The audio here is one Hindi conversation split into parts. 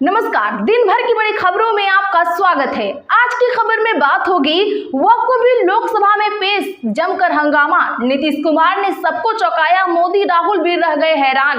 नमस्कार, दिन भर की बड़ी खबरों में आपका स्वागत है। आज की खबर में बात होगी वक्फ बिल लोकसभा में पेश, जमकर हंगामा। नीतीश कुमार ने सबको चौंकाया, मोदी राहुल भी रह गए हैरान।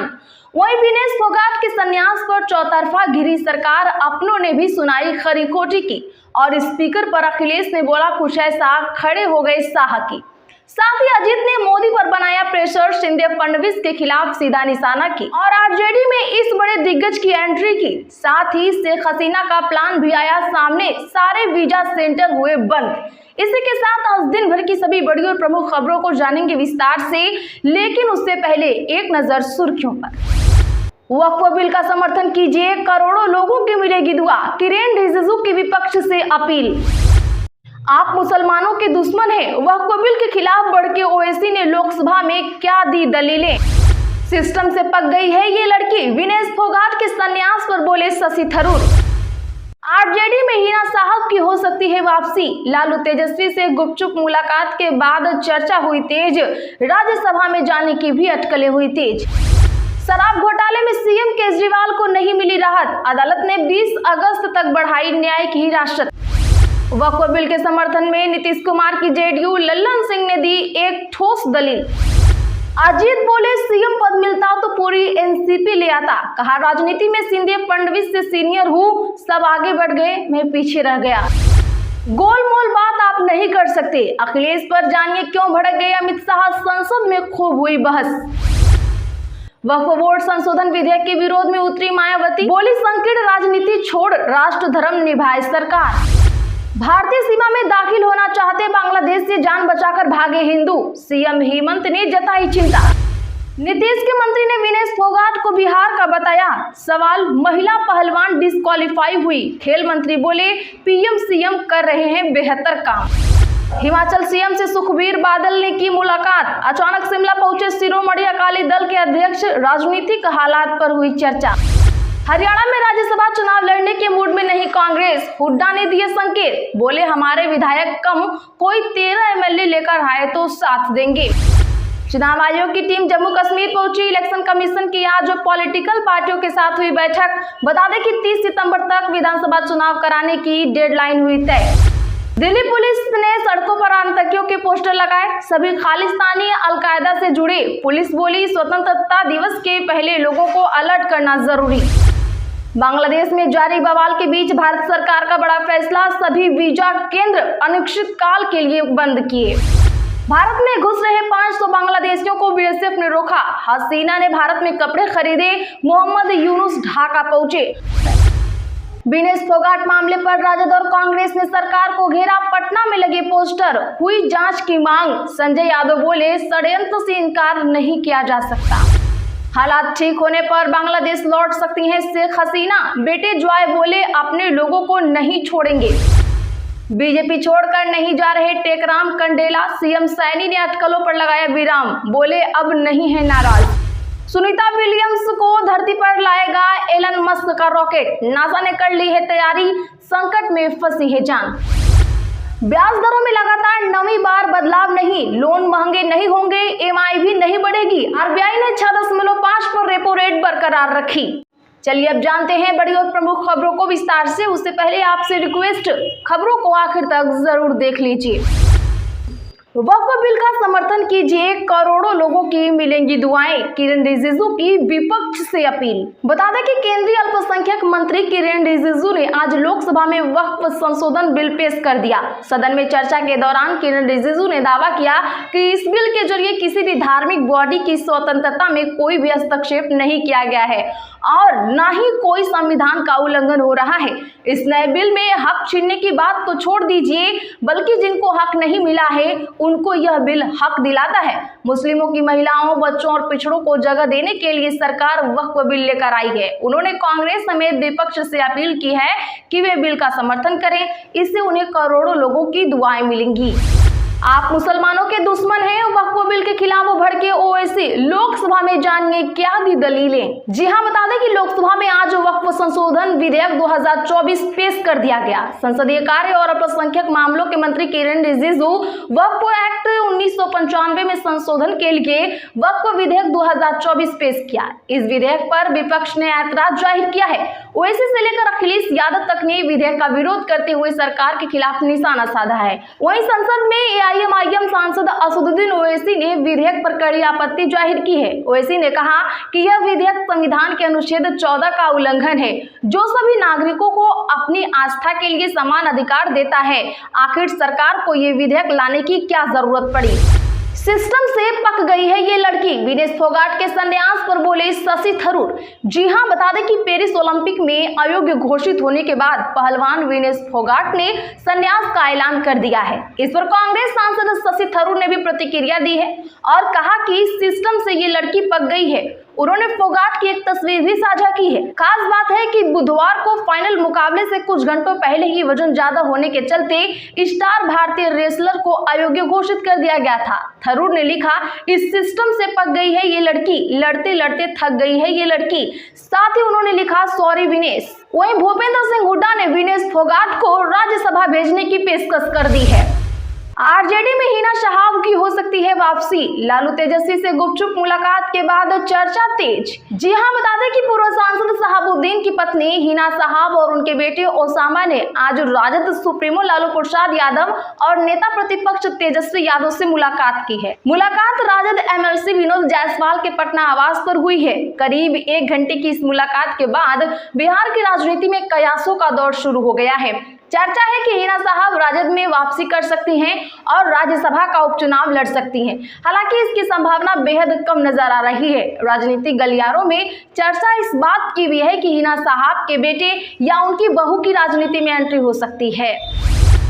वहीं विनेश फोगाट के संन्यास पर चौतरफा घिरी सरकार, अपनों ने भी सुनाई खरी खोटी की और स्पीकर पर अखिलेश ने बोला कुछ ऐसा, खड़े हो गए शाह की। साथ ही अजीत ने मोदी पर बनाया प्रेशर, शिंदे फडणवीस के खिलाफ सीधा निशाना की और आरजेडी में इस बड़े दिग्गज की एंट्री की। साथ ही शेख हसीना का प्लान भी आया सामने, सारे वीजा सेंटर हुए बंद। इसी के साथ आज दिन भर की सभी बड़ी और प्रमुख खबरों को जानेंगे विस्तार से, लेकिन उससे पहले एक नजर सुर्खियों पर। वक्फ बिल का समर्थन कीजिए, करोड़ों लोगों की मिलेगी दुआ, किरेन रिजिजू की विपक्ष से अपील। आप मुसलमानों के दुश्मन हैं, वक्फ बिल के खिलाफ बढ़के ओवैसी ने लोकसभा में क्या दी दलीलें। सिस्टम से पक गई है ये लड़की, विनेश फोगाट के संन्यास पर बोले शशि थरूर। आरजेडी में हिना साहब की हो सकती है वापसी, लालू तेजस्वी से गुपचुप मुलाकात के बाद चर्चा हुई तेज, राज्यसभा में जाने की भी अटकलें हुई तेज। शराब घोटाले में सीएम केजरीवाल को नहीं मिली राहत, अदालत ने 20 अगस्त तक बढ़ाई न्यायिक हिरासत। वक्फ बिल के समर्थन में नीतीश कुमार की जेडीयू लल्लन सिंह ने दी एक ठोस दलील। अजीत बोले सीएम पद मिलता तो पूरी एनसीपी ले आता, कहा राजनीति में शिंदे फडणवीस से सीनियर हूँ, सब आगे बढ़ गए, मैं पीछे रह गया। गोलमोल बात आप नहीं कर सकते, अखिलेश पर जानिए क्यों भड़क गए अमित शाह, संसद में खूब हुई बहस। वक्फ बोर्ड संशोधन विधेयक के विरोध में उतरी मायावती, बोली संकीर्ण राजनीति छोड़ राष्ट्र धर्म निभाए सरकार। भारतीय सीमा में दाखिल होना चाहते बांग्लादेश से जान बचाकर भागे हिंदू, सीएम हेमंत ने जताई चिंता। नीतीश के मंत्री ने विनेश फोगाट को बिहार का बताया सवाल, महिला पहलवान डिस्क्वालीफाई हुई, खेल मंत्री बोले पीएम सीएम कर रहे हैं बेहतर काम। हिमाचल सीएम से सुखबीर बादल ने की मुलाकात, अचानक शिमला पहुंचे शिरोमणि अकाली दल के अध्यक्ष, राजनीतिक हालात पर हुई चर्चा। हरियाणा में राज्यसभा चुनाव लड़ने के मूड में नहीं कांग्रेस, हुड्डा ने दिए संकेत, बोले हमारे विधायक कम, कोई 13 एमएलए लेकर आए तो साथ देंगे। चुनाव आयोग की टीम जम्मू कश्मीर पहुंची, इलेक्शन कमीशन की आज पॉलिटिकल पार्टियों के साथ हुई बैठक। बता दें कि 30 सितंबर तक विधानसभा चुनाव कराने की डेडलाइन हुई तय। दिल्ली पुलिस ने सड़कों पर आतंकियों के पोस्टर लगाए, सभी खालिस्तानी अलकायदा से जुड़े। पुलिस बोली स्वतंत्रता दिवस के पहले लोगों को अलर्ट करना जरूरी। बांग्लादेश में जारी बवाल के बीच भारत सरकार का बड़ा फैसला, सभी वीजा केंद्र अनिश्चितकाल के लिए बंद किए। भारत में घुस रहे 500 बांग्लादेशियों को बीएसएफ ने रोका, हसीना ने भारत में कपड़े खरीदे, मोहम्मद यूनुस ढाका पहुंचे। विनेश फोगाट मामले पर राजद और कांग्रेस ने सरकार को घेरा, पटना में लगे पोस्टर, हुई जांच की मांग। संजय यादव बोले षड्यंत्र से इनकार नहीं किया जा सकता, हालात ठीक होने पर बांग्लादेश लौट सकती हैं शेख हसीना। बेटे जॉय बोले अपने लोगों को नहीं छोड़ेंगे, बीजेपी छोड़कर नहीं जा रहे टेकराम कंडेला, सीएम सैनी ने अटकलों पर लगाया विराम, बोले अब नहीं है नाराज। सुनीता विलियम्स को धरती पर लाएगा एलन मस्क का रॉकेट, नासा ने कर ली है तैयारी, संकट में फंसी है जान। ब्याज दरों में लगातार 9वीं बार बदलाव नहीं, लोन महंगे नहीं होंगे, ईएमआई भी नहीं बढ़ेगी, आरबीआई ने 6.5 पर रेपो रेट बरकरार रखी। चलिए अब जानते हैं बड़ी और प्रमुख खबरों को विस्तार से। उससे पहले आपसे रिक्वेस्ट, खबरों को आखिर तक जरूर देख लीजिए। वक्फ बिल का समर्थन कीजिए, करोड़ों लोगों की मिलेंगी दुआएं, किरेन रिजिजू की विपक्ष से अपील। बता दें कि केंद्रीय अल्पसंख्यक मंत्री किरेन रिजिजू ने आज लोकसभा में वक्फ संशोधन बिल पेश कर दिया। सदन में चर्चा के दौरान किरेन रिजिजू ने दावा किया कि इस बिल के जरिए किसी भी धार्मिक बॉडी की स्वतंत्रता में कोई भी हस्तक्षेप नहीं किया गया है और न ही कोई संविधान का उल्लंघन हो रहा है। इस नए बिल में हक छीनने की बात तो छोड़ दीजिए, बल्कि जिनको हक नहीं मिला है उनको यह बिल हक दिलाता है। मुस्लिमों की महिलाओं, बच्चों और पिछड़ों को जगह देने के लिए सरकार वक्फ बिल लेकर आई है। उन्होंने कांग्रेस समेत विपक्ष से अपील की है कि वे बिल का समर्थन करें, इससे उन्हें करोड़ों लोगों की दुआएं मिलेंगी। आप मुसलमानों के दुश्मन हैं, वक्फ बिल के खिलाफ भड़के ओवैसी, लोकसभा में जानिए क्या दी दलीलें। जी हां, बता दें कि लोकसभा में आज वक्फ संशोधन विधेयक 2024 पेश कर दिया गया। संसदीय कार्य और अल्पसंख्यक मामलों के मंत्री किरेन रिजिजू वक्फ एक्ट 1995 में संशोधन के लिए वक्फ विधेयक 2024 पेश किया। इस विधेयक पर विपक्ष ने ऐतराज जाहिर किया है। ओवैसी से लेकर अखिलेश यादव तक ने विधेयक का विरोध करते हुए सरकार के खिलाफ निशाना साधा है। वहीं संसद में एआईएमआईएम सांसद असदुद्दीन ओवैसी ने विधेयक पर कड़ी आपत्ति जाहिर की है। ओवैसी ने कहा कि यह विधेयक संविधान के अनुच्छेद 14 का उल्लंघन है, जो सभी नागरिकों को अपनी आस्था के लिए समान अधिकार देता है। आखिर सरकार को ये विधेयक लाने की क्या जरूरत पड़ी? सिस्टम से पक गई है ये लड़की, विनेश फोगाट के संन्यास पर बोले शशि थरूर। जी हां, बता दें कि पेरिस ओलंपिक में अयोग्य घोषित होने के बाद पहलवान विनेश फोगाट ने संन्यास का ऐलान कर दिया है। इस पर कांग्रेस सांसद शशि थरूर ने भी प्रतिक्रिया दी है और कहा कि सिस्टम से ये लड़की पक गई है। उन्होंने फोगाट की एक तस्वीर भी साझा की है। खास बात है कि बुधवार को फाइनल मुकाबले से कुछ घंटों पहले ही वजन ज्यादा होने के चलते स्टार भारतीय रेसलर को अयोग्य घोषित कर दिया गया था। थरूर ने लिखा, इस सिस्टम से पक गई है ये लड़की, लड़ते लड़ते थक गई है ये लड़की। साथ ही उन्होंने लिखा, सॉरी विनेश। वहीं भूपेंद्र सिंह हुड्डा ने विनेश फोगाट को राज्यसभा भेजने की पेशकश कर दी है। आरजेडी में हिना शहाब की हो सकती है वापसी, लालू तेजस्वी से गुपचुप मुलाकात के बाद चर्चा तेज। जी हां, बता दें कि पूर्व सांसद शहाबुद्दीन की पत्नी हिना शहाब और उनके बेटे ओसामा ने आज राजद सुप्रीमो लालू प्रसाद यादव और नेता प्रतिपक्ष तेजस्वी यादव से मुलाकात की है। मुलाकात राजद एमएलसी विनोद जायसवाल के पटना आवास पर हुई है। करीब 1 घंटे की इस मुलाकात के बाद बिहार की राजनीति में कयासों का दौर शुरू हो गया है। चर्चा है कि हिना साहब राजद में वापसी कर सकती हैं और राज्यसभा का उपचुनाव लड़ सकती हैं। हालांकि इसकी संभावना बेहद कम नजर आ रही है। राजनीतिक गलियारों में चर्चा इस बात की भी है कि हिना साहब के बेटे या उनकी बहू की राजनीति में एंट्री हो सकती है।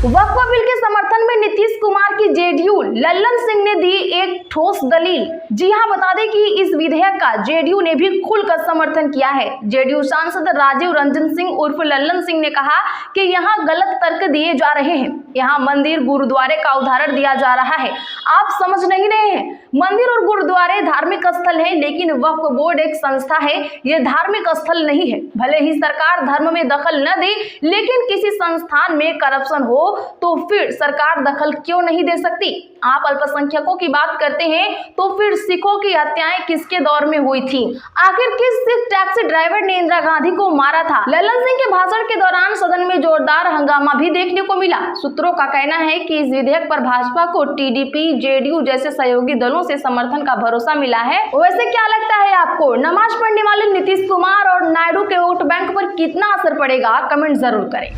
वक्फ बिल के समर्थन में नीतीश कुमार की जेडीयू लल्लन सिंह ने दी एक ठोस दलील। जी हां, बता दें कि इस विधेयक का जेडीयू ने भी खुलकर समर्थन किया है। जेडीयू सांसद राजीव रंजन सिंह उर्फ लल्लन सिंह ने कहा कि यहां गलत तर्क दिए जा रहे हैं। यहां मंदिर गुरुद्वारे का उदाहरण दिया जा रहा है। आप समझ नहीं रहे हैं। मंदिर और गुरुद्वारे धार्मिक स्थल है, लेकिन वक्फ बोर्ड एक संस्था है, यह धार्मिक स्थल नहीं है। भले ही सरकार धर्म में दखल न दे, लेकिन किसी संस्थान में करप्शन हो तो फिर सरकार दखल क्यों नहीं दे सकती? आप अल्पसंख्यकों की बात करते हैं तो फिर सिखों की हत्याएं किसके दौर में हुई थी? आखिर किस सिख टैक्सी ड्राइवर ने इंदिरा गांधी को मारा था? लल्लन सिंह के भाषण के दौरान सदन में जोरदार हंगामा भी देखने को मिला। सूत्रों का कहना है कि इस विधेयक पर भाजपा को टीडीपी, जेडीयू जैसे सहयोगी दलों से समर्थन का भरोसा मिला है। वैसे क्या लगता है आपको, नमाज पढ़ने वाले नीतीश कुमार और नायडू के वोट बैंक पर कितना असर पड़ेगा? कमेंट जरूर करें।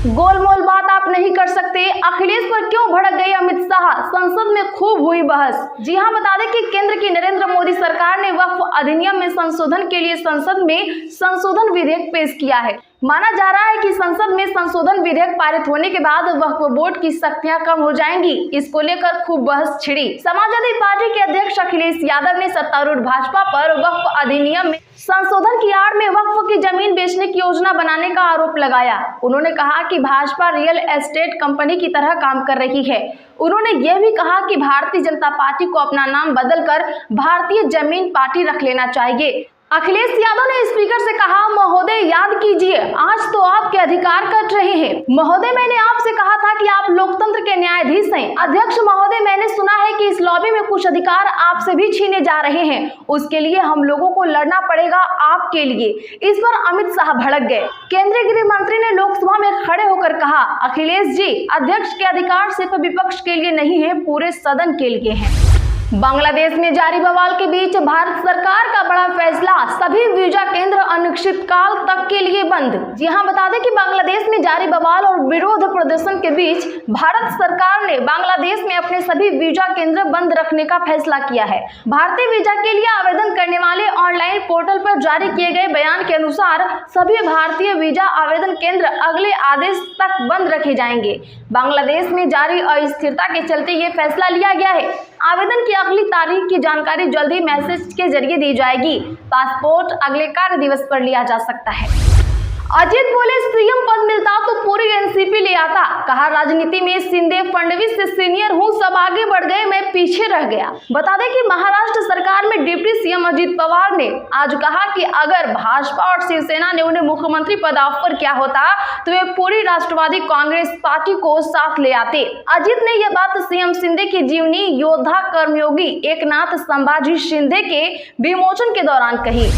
गोलमोल बात आप नहीं कर सकते, अखिलेश पर क्यों भड़क गए अमित शाह? संसद में खूब हुई बहस। जी हां, बता दें कि केंद्र की नरेंद्र मोदी सरकार ने वक्फ अधिनियम में संशोधन के लिए संसद में संशोधन विधेयक पेश किया है। माना जा रहा है कि संसद में संशोधन विधेयक पारित होने के बाद वक्फ बोर्ड की शक्तियां कम हो जाएंगी। इसको लेकर खूब बहस छिड़ी। समाजवादी पार्टी के अध्यक्ष अखिलेश यादव ने सत्तारूढ़ भाजपा पर वक्फ अधिनियम में संशोधन की आड़ में वक्फ की जमीन बेचने की योजना बनाने का आरोप लगाया। उन्होंने कहा कि भाजपा रियल एस्टेट कंपनी की तरह काम कर रही है। उन्होंने यह भी कहा कि भारतीय जनता पार्टी को अपना नाम बदलकर भारतीय जमीन पार्टी रख लेना चाहिए। अखिलेश यादव ने स्पीकर से कहा, महोदय याद कीजिए, आज तो आपके अधिकार कट रहे हैं। महोदय, मैंने आपसे कहा था कि आप लोकतंत्र के न्यायाधीश हैं। अध्यक्ष महोदय, मैंने सुना है कि इस लॉबी में कुछ अधिकार आपसे भी छीने जा रहे हैं। उसके लिए हम लोगों को लड़ना पड़ेगा आपके लिए। इस पर अमित शाह भड़क गए। केंद्रीय गृह मंत्री ने लोकसभा में खड़े होकर कहा, अखिलेश जी, अध्यक्ष के अधिकार सिर्फ विपक्ष के लिए नहीं है, पूरे सदन के लिए है। बांग्लादेश में जारी बवाल के बीच भारत सरकार का बड़ा फैसला, सभी वीजा केंद्र अनिश्चितकाल तक के लिए बंद। जी हां, बता दें कि बांग्लादेश में जारी बवाल और विरोध प्रदर्शन के बीच भारत सरकार ने बांग्लादेश में अपने सभी वीजा केंद्र बंद रखने का फैसला किया है। भारतीय वीजा के लिए आवेदन करने वाले ऑनलाइन पोर्टल पर जारी किए गए बयान के अनुसार सभी भारतीय वीजा आवेदन केंद्र अगले आदेश तक बंद रखे जाएंगे। बांग्लादेश में जारी अस्थिरता के चलते ये फैसला लिया गया है। आवेदन की अगली तारीख की जानकारी जल्द ही मैसेज के जरिए दी जाएगी। पासपोर्ट अगले कार्य दिवस पर लिया जा सकता है। अजित बोले, सीएम पद मिलता तो पूरी एनसीपी ले आता। कहा, राजनीति में शिंदे फडणवीस से सीनियर हूं, सब आगे बढ़ गए, मैं पीछे रह गया। बता दें कि महाराष्ट्र सरकार में डिप्टी सीएम अजित पवार ने आज कहा कि अगर भाजपा और शिवसेना ने उन्हें मुख्यमंत्री पद ऑफर किया होता तो वे पूरी राष्ट्रवादी कांग्रेस पार्टी को साथ ले आते। अजित ने यह बात सीएम शिंदे की जीवनी योद्धा कर्मयोगी एकनाथ संभाजी शिंदे के विमोचन के दौरान कही।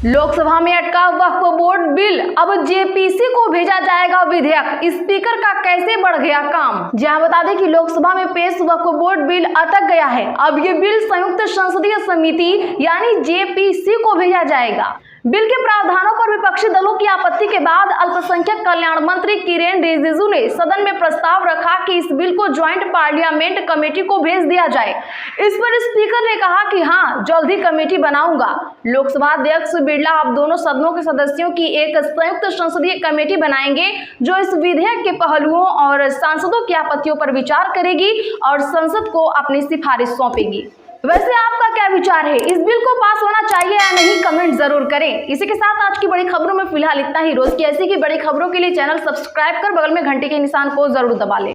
लोकसभा में अटका वक्फ बोर्ड बिल, अब जेपीसी को भेजा जाएगा विधेयक, स्पीकर का कैसे बढ़ गया काम। जहां बता दें कि लोकसभा में पेश वक्फ बोर्ड बिल अटक गया है। अब ये बिल संयुक्त संसदीय समिति यानी जेपीसी को भेजा जाएगा। बिल के प्रावधानों पर विपक्षी दलों की आपत्ति के बाद अल्पसंख्यक कल्याण मंत्री किरेन रिजिजू ने सदन में प्रस्ताव रखा कि इस बिल को ज्वाइंट पार्लियामेंट कमेटी को भेज दिया जाए। इस पर स्पीकर ने कहा कि हां, जल्द ही कमेटी बनाऊंगा। लोकसभा अध्यक्ष बिरला अब दोनों सदनों के सदस्यों की एक संयुक्त संसदीय कमेटी बनाएंगे जो इस विधेयक के पहलुओं और सांसदों की आपत्तियों पर विचार करेगी और संसद को अपनी सिफारिश सौंपेगी। वैसे आपका क्या विचार है, इस बिल को पास होना चाहिए या नहीं, कमेंट जरूर करें। इसी के साथ आज की बड़ी खबरों में फिलहाल इतना ही। रोज की ऐसी की बड़ी खबरों के लिए चैनल सब्सक्राइब कर बगल में घंटे के निशान को जरूर दबा लें।